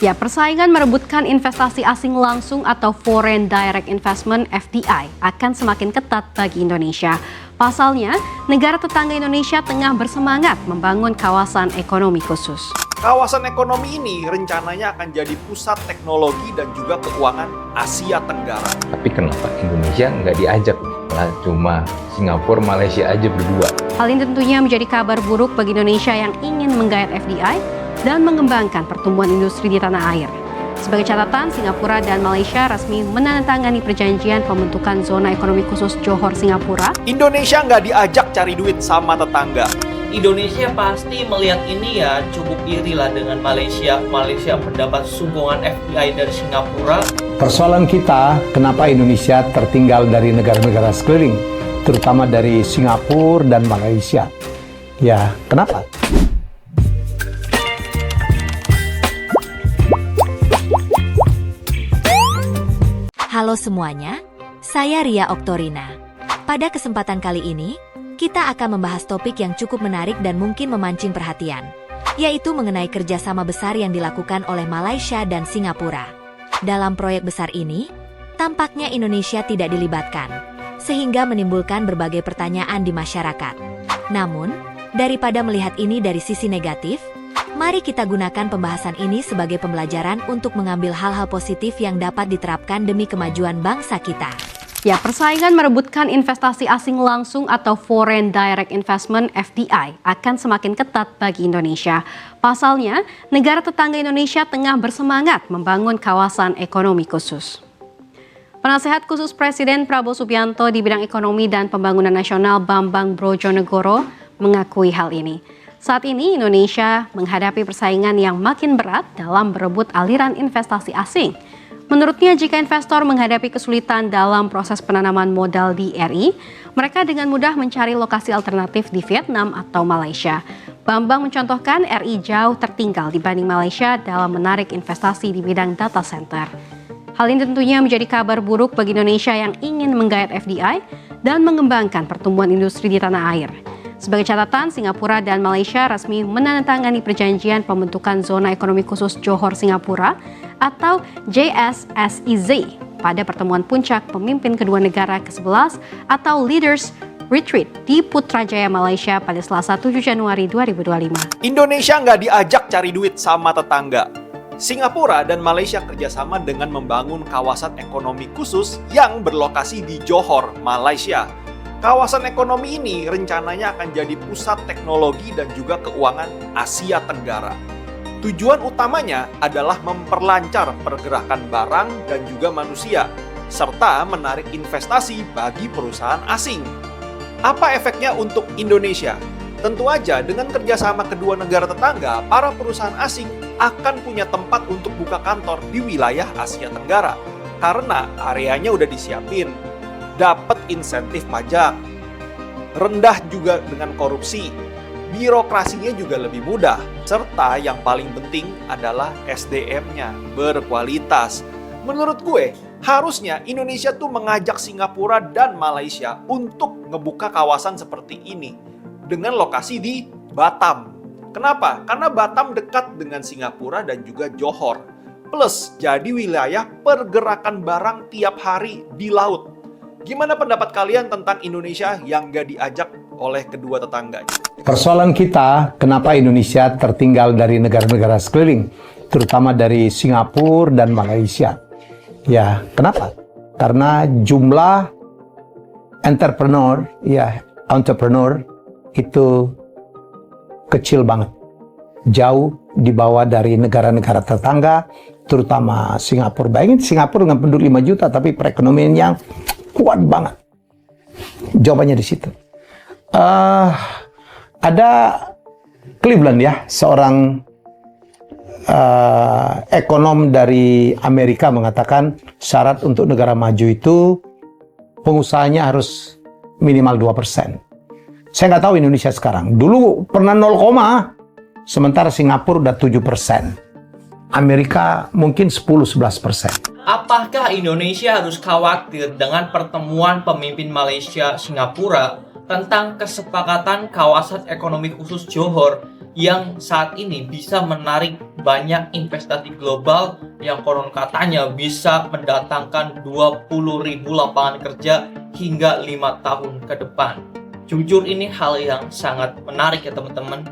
Ya, persaingan merebutkan investasi asing langsung atau Foreign Direct Investment (FDI) akan semakin ketat bagi Indonesia. Pasalnya, negara tetangga Indonesia tengah bersemangat membangun kawasan ekonomi khusus. Kawasan ekonomi ini rencananya akan jadi pusat teknologi dan juga keuangan Asia Tenggara. Tapi kenapa Indonesia nggak diajak? Malah cuma Singapura, Malaysia aja berdua. Hal ini tentunya menjadi kabar buruk bagi Indonesia yang ingin menggait FDI dan mengembangkan pertumbuhan industri di tanah air. Sebagai catatan, Singapura dan Malaysia resmi menandatangani perjanjian pembentukan zona ekonomi khusus Johor Singapura. Indonesia nggak diajak cari duit sama tetangga. Indonesia pasti melihat ini ya cukup iri lah dengan Malaysia. Malaysia mendapat sumbangan FDI dari Singapura. Persoalan kita, kenapa Indonesia tertinggal dari negara-negara sekeliling, terutama dari Singapura dan Malaysia. Ya, kenapa? Halo semuanya, saya Ria Oktorina. Pada kesempatan kali ini, kita akan membahas topik yang cukup menarik dan mungkin memancing perhatian, yaitu mengenai kerjasama besar yang dilakukan oleh Malaysia dan Singapura. Dalam proyek besar ini, tampaknya Indonesia tidak dilibatkan, sehingga menimbulkan berbagai pertanyaan di masyarakat. Namun, daripada melihat ini dari sisi negatif, mari kita gunakan pembahasan ini sebagai pembelajaran untuk mengambil hal-hal positif yang dapat diterapkan demi kemajuan bangsa kita. Ya, persaingan merebutkan investasi asing langsung atau Foreign Direct Investment (FDI) akan semakin ketat bagi Indonesia. Pasalnya, negara tetangga Indonesia tengah bersemangat membangun kawasan ekonomi khusus. Penasehat khusus Presiden Prabowo Subianto di bidang ekonomi dan pembangunan nasional Bambang Brojonegoro mengakui hal ini. Saat ini Indonesia menghadapi persaingan yang makin berat dalam berebut aliran investasi asing. Menurutnya, jika investor menghadapi kesulitan dalam proses penanaman modal di RI, mereka dengan mudah mencari lokasi alternatif di Vietnam atau Malaysia. Bambang mencontohkan RI jauh tertinggal dibanding Malaysia dalam menarik investasi di bidang data center. Hal ini tentunya menjadi kabar buruk bagi Indonesia yang ingin menggait FDI dan mengembangkan pertumbuhan industri di tanah air. Sebagai catatan, Singapura dan Malaysia resmi menandatangani perjanjian pembentukan zona ekonomi khusus Johor Singapura atau JSSEZ pada pertemuan puncak pemimpin kedua negara ke-11 atau Leaders Retreat di Putrajaya, Malaysia pada Selasa 7 Januari 2025. Indonesia nggak diajak cari duit sama tetangga. Singapura dan Malaysia kerjasama dengan membangun kawasan ekonomi khusus yang berlokasi di Johor, Malaysia. Kawasan ekonomi ini rencananya akan jadi pusat teknologi dan juga keuangan Asia Tenggara. Tujuan utamanya adalah memperlancar pergerakan barang dan juga manusia, serta menarik investasi bagi perusahaan asing. Apa efeknya untuk Indonesia? Tentu aja dengan kerjasama kedua negara tetangga, para perusahaan asing akan punya tempat untuk buka kantor di wilayah Asia Tenggara. Karena areanya udah disiapin, dapat insentif pajak, rendah juga dengan korupsi, birokrasinya juga lebih mudah, serta yang paling penting adalah SDM-nya berkualitas. Menurut gue, harusnya Indonesia tuh mengajak Singapura dan Malaysia untuk ngebuka kawasan seperti ini dengan lokasi di Batam. Kenapa? Karena Batam dekat dengan Singapura dan juga Johor. Plus, jadi wilayah pergerakan barang tiap hari di laut. Gimana pendapat kalian tentang Indonesia yang gak diajak oleh kedua tetangga? Persoalan kita, kenapa Indonesia tertinggal dari negara-negara sekeliling, terutama dari Singapura dan Malaysia. Ya, kenapa? Karena jumlah entrepreneur itu kecil banget. Jauh di bawah dari negara-negara tetangga, terutama Singapura. Bayangin Singapura dengan penduduk 5 juta, tapi perekonomian yang kuat banget. Jawabannya di situ. Ada Cleveland ya, seorang ekonom dari Amerika mengatakan syarat untuk negara maju itu pengusahanya harus minimal 2%. Saya nggak tahu Indonesia sekarang. Dulu pernah 0, sementara Singapura udah 7%. Amerika mungkin 10-11%. Apakah Indonesia harus khawatir dengan pertemuan pemimpin Malaysia Singapura tentang kesepakatan kawasan ekonomi khusus Johor yang saat ini bisa menarik banyak investasi global yang konon katanya bisa mendatangkan 20.000 lapangan kerja hingga 5 tahun ke depan. Jujur ini hal yang sangat menarik ya teman-teman.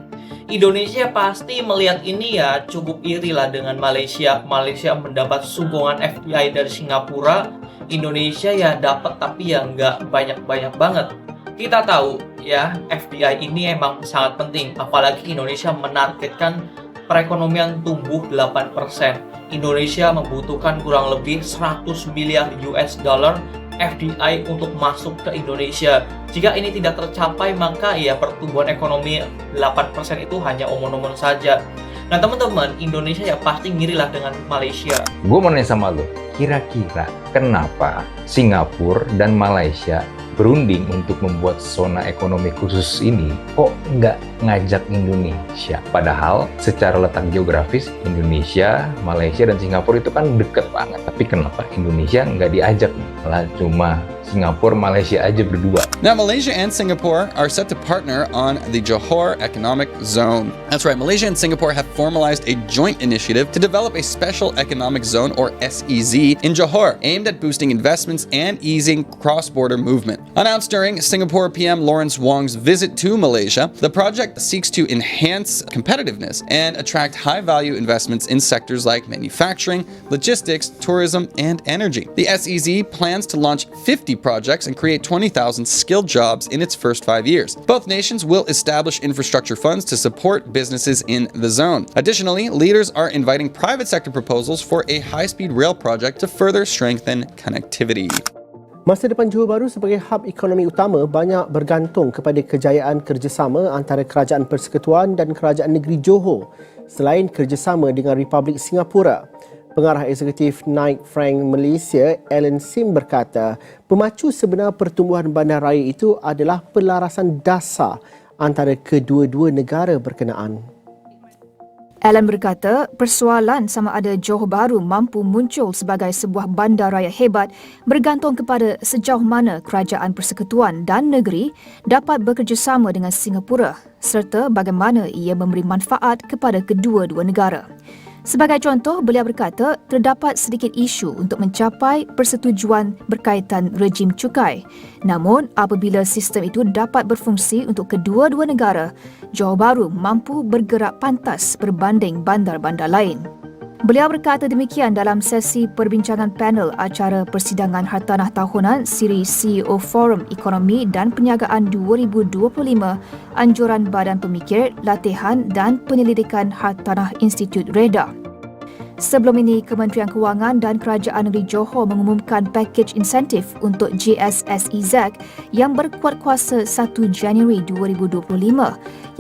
Indonesia pasti melihat ini ya cukup iri lah dengan Malaysia. Malaysia mendapat sumbangan FDI dari Singapura, Indonesia ya dapat tapi ya nggak banyak-banyak banget. Kita tahu ya FDI ini emang sangat penting, apalagi Indonesia menargetkan perekonomian tumbuh 8%. Indonesia membutuhkan kurang lebih 100 miliar US dollar FDI untuk masuk ke Indonesia. Jika ini tidak tercapai, maka ya pertumbuhan ekonomi 8% itu hanya omong-omong saja. Nah teman-teman, Indonesia ya pasti ngirilah dengan Malaysia. Gue mau nanya sama lo, kira-kira kenapa Singapura dan Malaysia berunding untuk membuat zona ekonomi khusus ini kok nggak ngajak Indonesia? Padahal secara letak geografis Indonesia, Malaysia, dan Singapura itu kan deket banget. Tapi kenapa Indonesia nggak diajak? Malah cuma Singapura, Malaysia aja berdua. Now, Malaysia and Singapore are set to partner on the Johor Economic Zone. That's right, Malaysia and Singapore have formalized a joint initiative to develop a special economic zone, or SEZ, in Johor, aimed at boosting investments and easing cross-border movement. Announced during Singapore PM Lawrence Wong's visit to Malaysia, the project seeks to enhance competitiveness and attract high-value investments in sectors like manufacturing, logistics, tourism, and energy. The SEZ plans to launch 50 projects and create 20,000 skilled jobs in its first 5 years. Both nations will establish infrastructure funds to support businesses in the zone. Additionally, leaders are inviting private sector proposals for a high-speed rail project to further strengthen connectivity. Masa depan Johor Bahru sebagai hub ekonomi utama banyak bergantung kepada kejayaan kerjasama antara Kerajaan Persekutuan dan Kerajaan Negeri Johor selain kerjasama dengan Republik Singapura. Pengarah Eksekutif Knight Frank Malaysia, Alan Sim berkata, pemacu sebenar pertumbuhan bandaraya itu adalah pelarasan dasar antara kedua-dua negara berkenaan. Alan berkata, persoalan sama ada Johor Bahru mampu muncul sebagai sebuah bandaraya hebat bergantung kepada sejauh mana Kerajaan Persekutuan dan negeri dapat bekerjasama dengan Singapura serta bagaimana ia memberi manfaat kepada kedua-dua negara. Sebagai contoh, beliau berkata terdapat sedikit isu untuk mencapai persetujuan berkaitan rejim cukai. Namun, apabila sistem itu dapat berfungsi untuk kedua-dua negara, Johor Bahru mampu bergerak pantas berbanding bandar-bandar lain. Beliau berkata demikian dalam sesi perbincangan panel acara Persidangan Hartanah Tahunan siri CEO Forum Ekonomi dan Perniagaan 2025, Anjuran Badan Pemikir, Latihan dan Penyelidikan Hartanah Institut Reda. Sebelum ini, Kementerian Kewangan dan Kerajaan Negeri Johor mengumumkan pakej insentif untuk GSSEZ yang berkuat kuasa 1 Januari 2025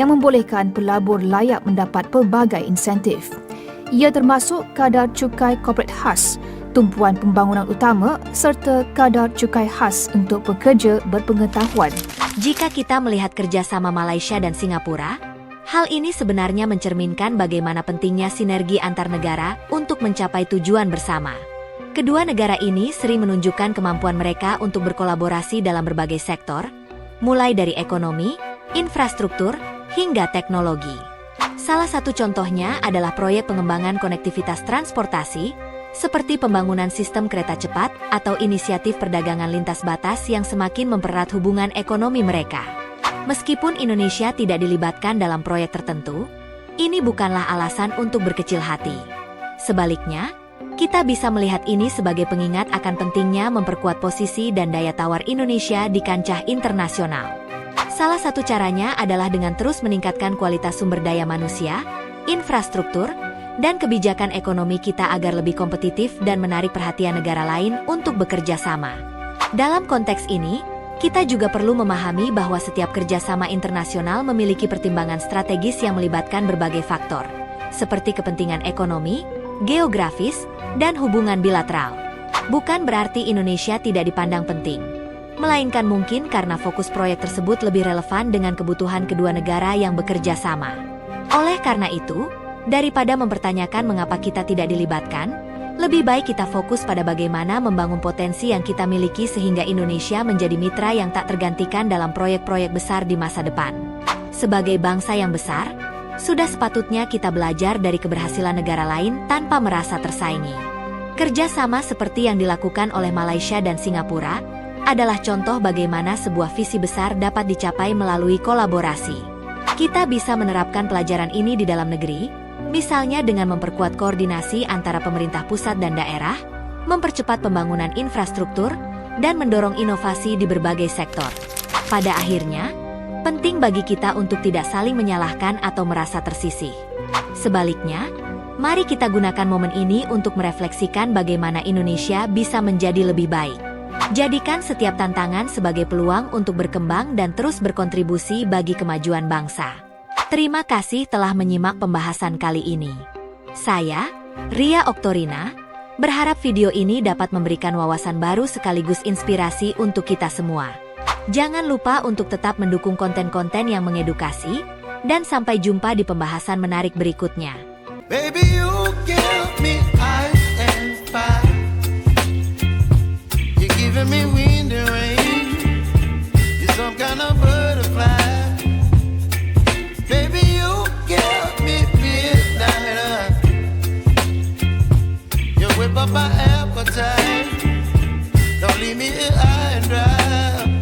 yang membolehkan pelabur layak mendapat pelbagai insentif. Ia termasuk kadar cukai korporat khas, tumpuan pembangunan utama serta kadar cukai khas untuk pekerja berpengetahuan. Jika kita melihat kerjasama Malaysia dan Singapura, hal ini sebenarnya mencerminkan bagaimana pentingnya sinergi antar negara untuk mencapai tujuan bersama. Kedua negara ini sering menunjukkan kemampuan mereka untuk berkolaborasi dalam berbagai sektor, mulai dari ekonomi, infrastruktur, hingga teknologi. Salah satu contohnya adalah proyek pengembangan konektivitas transportasi, seperti pembangunan sistem kereta cepat atau inisiatif perdagangan lintas batas yang semakin mempererat hubungan ekonomi mereka. Meskipun Indonesia tidak dilibatkan dalam proyek tertentu, ini bukanlah alasan untuk berkecil hati. Sebaliknya, kita bisa melihat ini sebagai pengingat akan pentingnya memperkuat posisi dan daya tawar Indonesia di kancah internasional. Salah satu caranya adalah dengan terus meningkatkan kualitas sumber daya manusia, infrastruktur, dan kebijakan ekonomi kita agar lebih kompetitif dan menarik perhatian negara lain untuk bekerja sama. Dalam konteks ini, kita juga perlu memahami bahwa setiap kerjasama internasional memiliki pertimbangan strategis yang melibatkan berbagai faktor, seperti kepentingan ekonomi, geografis, dan hubungan bilateral. Bukan berarti Indonesia tidak dipandang penting, melainkan mungkin karena fokus proyek tersebut lebih relevan dengan kebutuhan kedua negara yang bekerja sama. Oleh karena itu, daripada mempertanyakan mengapa kita tidak dilibatkan, lebih baik kita fokus pada bagaimana membangun potensi yang kita miliki sehingga Indonesia menjadi mitra yang tak tergantikan dalam proyek-proyek besar di masa depan. Sebagai bangsa yang besar, Sudah sepatutnya kita belajar dari keberhasilan negara lain tanpa merasa tersaingi. Kerjasama seperti yang dilakukan oleh Malaysia dan Singapura adalah contoh bagaimana sebuah visi besar dapat dicapai melalui kolaborasi. Kita bisa menerapkan pelajaran ini di dalam negeri, misalnya dengan memperkuat koordinasi antara pemerintah pusat dan daerah, mempercepat pembangunan infrastruktur, dan mendorong inovasi di berbagai sektor. Pada akhirnya, penting bagi kita untuk tidak saling menyalahkan atau merasa tersisih. Sebaliknya, mari kita gunakan momen ini untuk merefleksikan bagaimana Indonesia bisa menjadi lebih baik. Jadikan setiap tantangan sebagai peluang untuk berkembang dan terus berkontribusi bagi kemajuan bangsa. Terima kasih telah menyimak pembahasan kali ini. Saya, Ria Oktorina, berharap video ini dapat memberikan wawasan baru sekaligus inspirasi untuk kita semua. Jangan lupa untuk tetap mendukung konten-konten yang mengedukasi, dan sampai jumpa di pembahasan menarik berikutnya. Baby, you give me ice and fire. You're giving me wind and rain. You're some kind of butterfly. Baby, you give me midnight. You whip up my appetite. Don't leave me here high and dry.